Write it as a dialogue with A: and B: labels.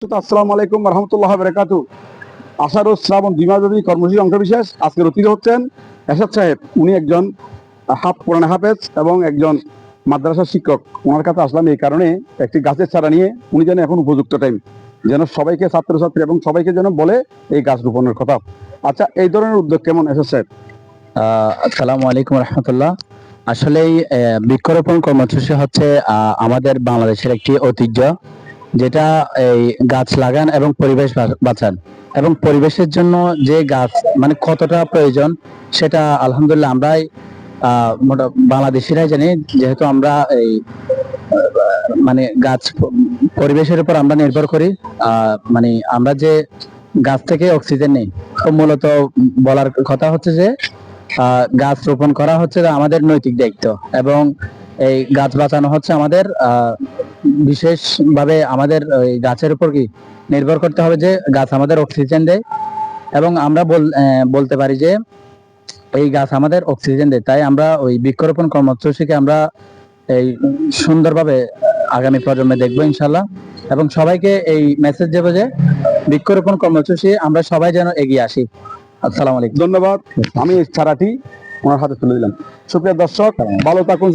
A: আসসালামু আলাইকুম রহমতুল্লাহ বারাকাতু। আষাঢ় ও শ্রাবণ 2 মাস ব্যাপী কর্মসূচি অংশবিশেষ আজকের অতিথি হচ্ছেন এরশাদ সাহেব। উনি একজন কোরআন হাফেজ এবং একজন মাদ্রাসার শিক্ষক। ওনার কাছে আসলাম এই কারণে, একটি গাছের চারা নিয়ে উনি যেন এখন উপযুক্ত টাইম, যেন সবাইকে ছাত্রছাত্রী এবং সবাইকে যেন বলে এই গাছ রোপণের কথা। আচ্ছা, এই ধরনের উদ্যোগ কেমন এরশাদ সাহেব?
B: আসসালামু আলাইকুম রহমতুল্লাহ। আসলেই বৃক্ষরোপণ কর্মসূচি হচ্ছে আমাদের বাংলাদেশের একটি ঐতিহ্য, যেটা এই গাছ লাগান এবং পরিবেশ বাঁচান, এবং পরিবেশের জন্য যে গাছ মানে কতটা প্রয়োজন সেটা আলহামদুলিল্লাহ আমরাই বাংলাদেশিরাই জানি, যেহেতু আমরা এই মানে গাছ পরিবেশের উপর আমরা নির্ভর করি। মানে আমরা যে গাছ থেকে অক্সিজেন নেই, তো মূলত বলার কথা হচ্ছে যে গাছ রোপণ করা হচ্ছে আমাদের নৈতিক দায়িত্ব, এবং এই গাছ বাঁচানো হচ্ছে আমাদের বিশেষভাবে আমাদের ওই গাছের উপর কি নির্ভর করতে হবে যে গাছ আমাদের অক্সিজেন দেয়, এবং আমরা বলতে পারি যে এই গাছ আমাদের অক্সিজেন দেয়। তাই আমরা ওই বৃক্ষরোপণ কর্মসূচিকে আমরা এই সুন্দরভাবে আগামী প্রজন্মে দেখবো ইনশাল্লাহ, এবং সবাইকে এই মেসেজ দেবো যে বৃক্ষরোপণ কর্মসূচি আমরা সবাই যেন এগিয়ে আসি। আসসালামু আলাইকুম।
A: ধন্যবাদ। আমি এই চারাটি ওনার হাতে তুলে দিলাম। সুপ্রিয় দর্শক, ভালো থাকুন।